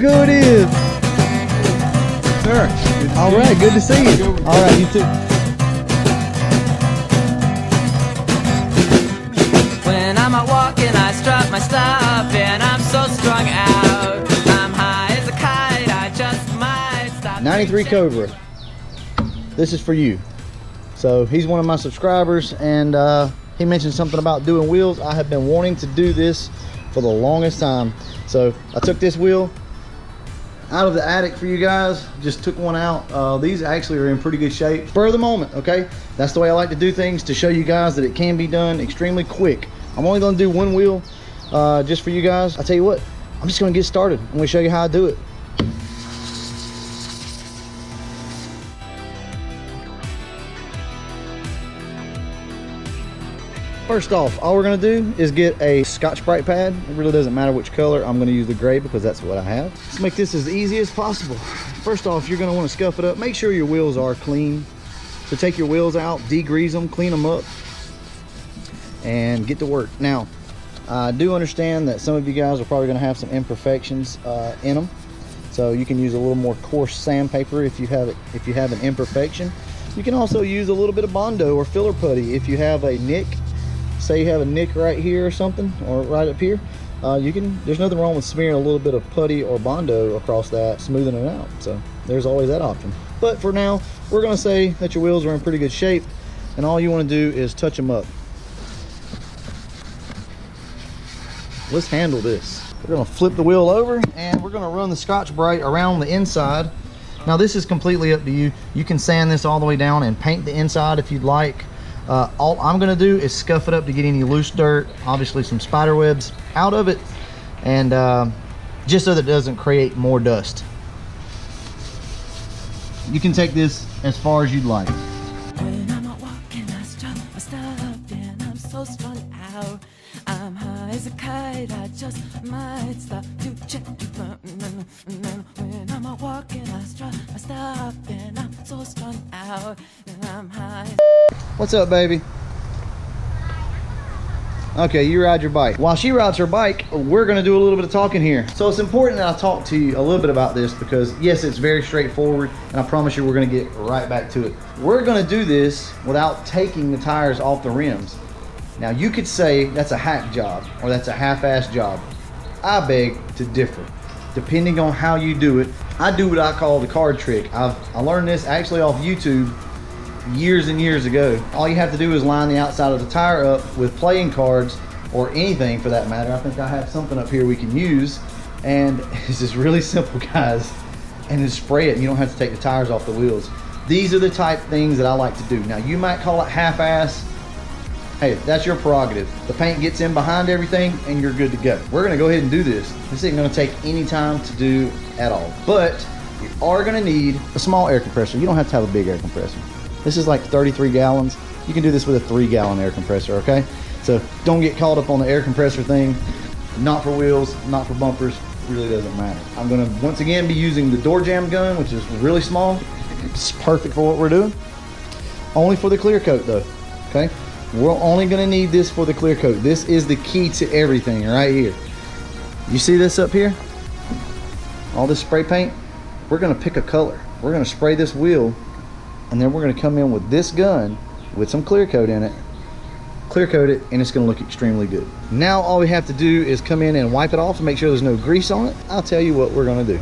look who it is. Sir. All right, good to see you. All right, you too. When I'm out walking, I strut my stuff, and I'm so strung out. I'm high as a kite, I just might stop. 93 Cobra. This is for you. So he's one of my subscribers, and he mentioned something about doing wheels. I have been wanting to do this for the longest time. So I took this wheel out of the attic for you guys, just took one out. These actually are in pretty good shape. Spur of the moment, okay? That's the way I like to do things, to show you guys that it can be done extremely quick. I'm only gonna do one wheel just for you guys. I tell you what, I'm just gonna get started. I'm gonna show you how I do it. First off, all we're gonna do is get a Scotch-Brite pad. It really doesn't matter which color. I'm gonna use the gray because that's what I have. Let's make this as easy as possible. First off, you're gonna wanna scuff it up. Make sure your wheels are clean. So take your wheels out, degrease them, clean them up, and get to work. Now, I do understand that some of you guys are probably gonna have some imperfections in them. So you can use a little more coarse sandpaper if you have an imperfection. You can also use a little bit of Bondo or filler putty if you have a nick. Say you have a nick right here or something, or right up here, there's nothing wrong with smearing a little bit of putty or Bondo across that, smoothing it out. So there's always that option. But for now, we're gonna say that your wheels are in pretty good shape, and all you wanna do is touch them up. Let's handle this. We're gonna flip the wheel over, and we're gonna run the Scotch-Brite around the inside. Now this is completely up to you. You can sand this all the way down and paint the inside if you'd like. All I'm gonna do is scuff it up to get any loose dirt, obviously some spider webs out of it, and just so that it doesn't create more dust. You can take this as far as you'd like. When I'm out walking, I strut my stuff, and I'm so strung out. I'm high as a kite, I just might stop to check the front. When I'm out walking, I strut my stuff, and I'm so strung out, and I'm high. What's up, baby? Okay, you ride your bike. While she rides her bike, we're gonna do a little bit of talking here. So it's important that I talk to you a little bit about this because yes, it's very straightforward, and I promise you we're gonna get right back to it. We're gonna do this without taking the tires off the rims. Now you could say that's a hack job or that's a half-ass job. I beg to differ. Depending on how you do it, I do what I call the card trick. I learned this actually off YouTube years and years ago. All you have to do is line the outside of the tire up with playing cards, or anything for that matter. I think I have something up here we can use, and it's just really simple, guys, and just spray it, and you don't have to take the tires off the wheels. These are the type of things that I like to do. Now you might call it half-ass. Hey, that's your prerogative. The paint gets in behind everything and you're good to go. We're gonna go ahead and do this. This isn't gonna take any time to do at all, but you are gonna need a small air compressor. You don't have to have a big air compressor. This is like 33 gallons. You can do this with a 3-gallon air compressor, okay? So don't get caught up on the air compressor thing. Not for wheels, not for bumpers, really doesn't matter. I'm gonna once again be using the door jam gun, which is really small. It's perfect for what we're doing. Only for the clear coat though, okay? We're only gonna need this for the clear coat. This is the key to everything right here. You see this up here? All this spray paint? We're gonna pick a color. We're gonna spray this wheel, and then we're gonna come in with this gun with some clear coat in it, clear coat it, and it's gonna look extremely good. Now all we have to do is come in and wipe it off and make sure there's no grease on it. I'll tell you what we're gonna do.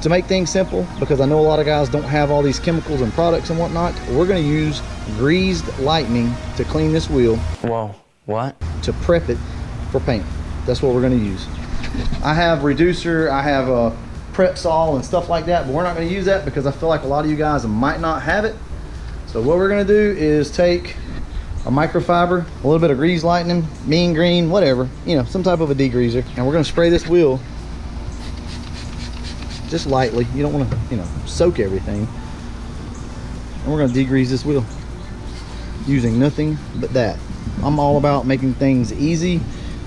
To make things simple, because I know a lot of guys don't have all these chemicals and products and whatnot, we're gonna use greased lightning to clean this wheel. Whoa, what? To prep it for paint. That's what we're gonna use. I have reducer, I have a prep saw and stuff like that, but we're not gonna use that because I feel like a lot of you guys might not have it. So what we're gonna do is take a microfiber, a little bit of grease lightning, mean green, whatever, you know, some type of a degreaser, and we're gonna spray this wheel just lightly. You don't want to, you know, soak everything. And we're going to degrease this wheel using nothing but that. I'm all about making things easy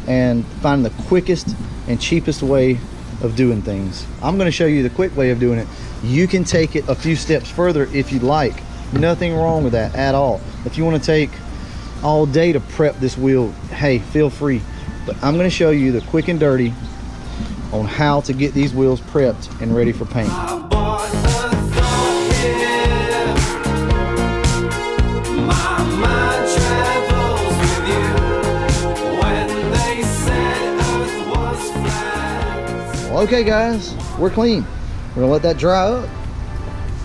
and finding the quickest and cheapest way of doing things. I'm going to show you the quick way of doing it. You can take it a few steps further if you'd like. Nothing wrong with that at all. If you want to take all day to prep this wheel, hey, feel free. But I'm going to show you the quick and dirty on how to get these wheels prepped and ready for paint. Well, okay guys, we're clean. We're gonna let that dry up,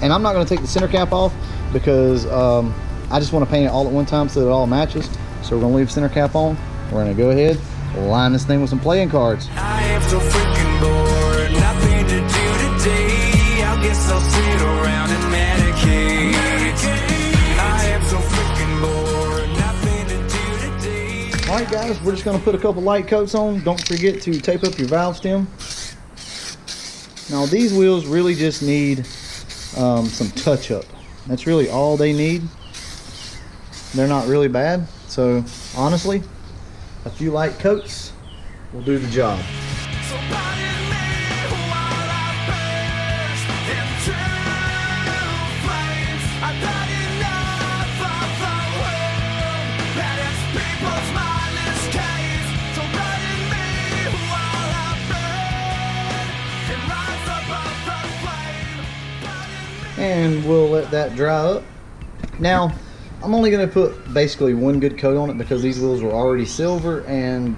and I'm not gonna take the center cap off because I just want to paint it all at one time so that it all matches. So we're gonna leave center cap on. We're gonna go ahead, line this thing with some playing cards. I am so freaking bored, nothing to do today. I guess I'll sit around and medicate. I am so freaking bored, nothing to do today. All right guys, we're just gonna put a couple light coats on. Don't forget to tape up your valve stem. Now these wheels really just need some touch up. That's really all they need. They're not really bad, so honestly a few light coats will do the job. So pardon me while I burst into flames. I've had enough of the world that is people's mindless case. So pardon me while I burn and rise above the flame. Pardon me. And we'll let that dry up. Now I'm only going to put basically one good coat on it because these wheels were already silver and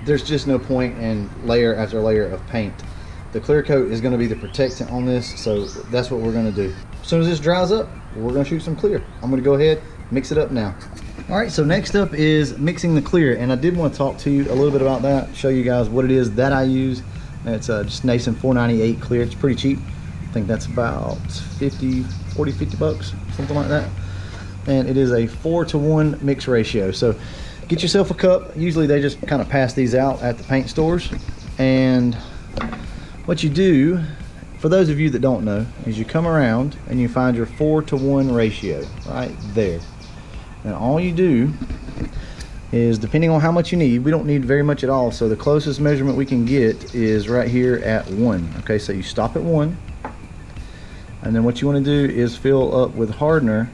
there's just no point in layer after layer of paint. The clear coat is going to be the protectant on this, so that's what we're going to do. As soon as this dries up, we're going to shoot some clear. I'm going to go ahead, mix it up now. All right, so next up is mixing the clear, and I did want to talk to you a little bit about that, show you guys what it is that I use. It's just Nason 498 clear. It's pretty cheap. I think that's about 50 bucks, something like that. And it is a 4-to-1 mix ratio. So get yourself a cup. Usually they just kind of pass these out at the paint stores. And what you do, for those of you that don't know, is you come around and you find your 4-to-1 ratio right there. And all you do is, depending on how much you need, we don't need very much at all. So the closest measurement we can get is right here at 1. Okay, so you stop at 1. And then what you want to do is fill up with hardener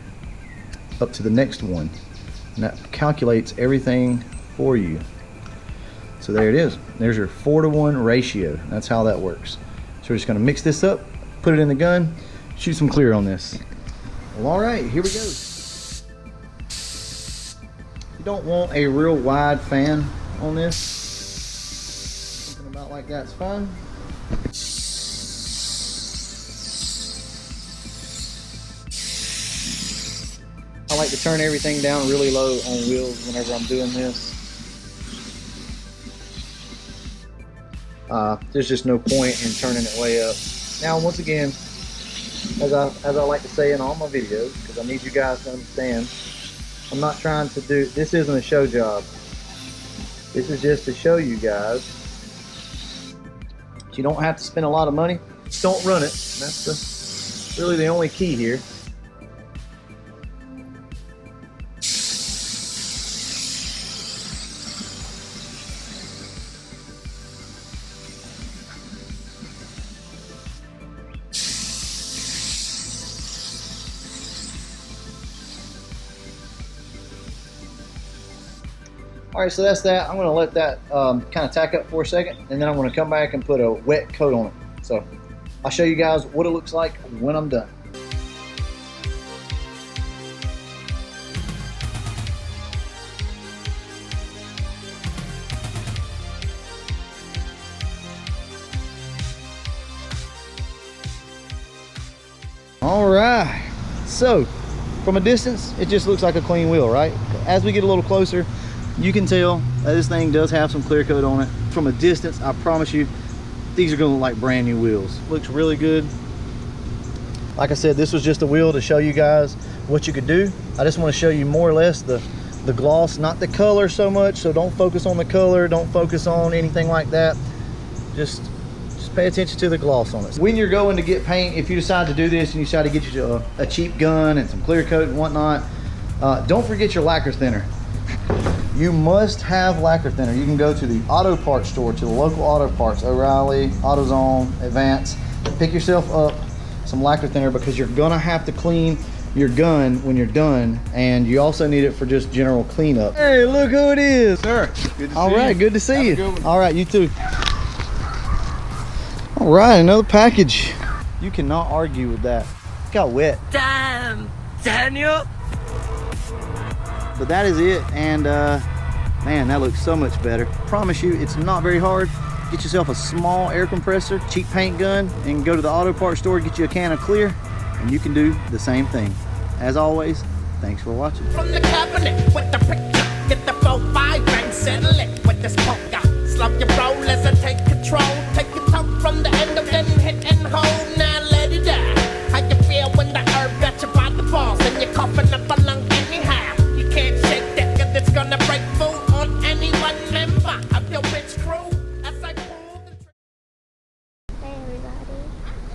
up to the next one, and that calculates everything for you. So there it is. There's your 4-to-1 ratio. That's how that works. So we're just going to mix this up, put it in the gun, shoot some clear on this. Well, all right, here we go. You don't want a real wide fan on this. Something about like that's fine. I like to turn everything down really low on wheels whenever I'm doing this. There's just no point in turning it way up. Now, once again, as I like to say in all my videos, because I need you guys to understand, I'm not trying to do, this isn't a show job. This is just to show you guys that you don't have to spend a lot of money. Just don't run it. That's really the only key here. All right, so that's that. I'm gonna let that kind of tack up for a second, and then I'm gonna come back and put a wet coat on it. So I'll show you guys what it looks like when I'm done. All right, so from a distance, it just looks like a clean wheel, right? As we get a little closer, you can tell that this thing does have some clear coat on it. From a distance, I promise you, these are gonna look like brand new wheels. Looks really good. Like I said, this was just a wheel to show you guys what you could do. I just wanna show you more or less the gloss, not the color so much, so don't focus on the color, don't focus on anything like that. Just pay attention to the gloss on it. When you're going to get paint, if you decide to do this and you decide to get you a cheap gun and some clear coat and whatnot, don't forget your lacquer thinner. You must have lacquer thinner. You can go to the auto parts store, to the local auto parts, O'Reilly, AutoZone, Advance. Pick yourself up some lacquer thinner because you're gonna have to clean your gun when you're done, and you also need it for just general cleanup. Hey, look who it is. Sir, good to see you. All right, good to see you. Have a good one. All right, you too. All right, another package. You cannot argue with that. It got wet. Damn, Daniel. But that is it, and man, that looks so much better. Promise you, it's not very hard. Get yourself a small air compressor, cheap paint gun, and go to the auto parts store, get you a can of clear, and you can do the same thing. As always, thanks for watching. From the cabinet with the picture, get the 4-5 and settle it with this poker. Slump your roll as I take control.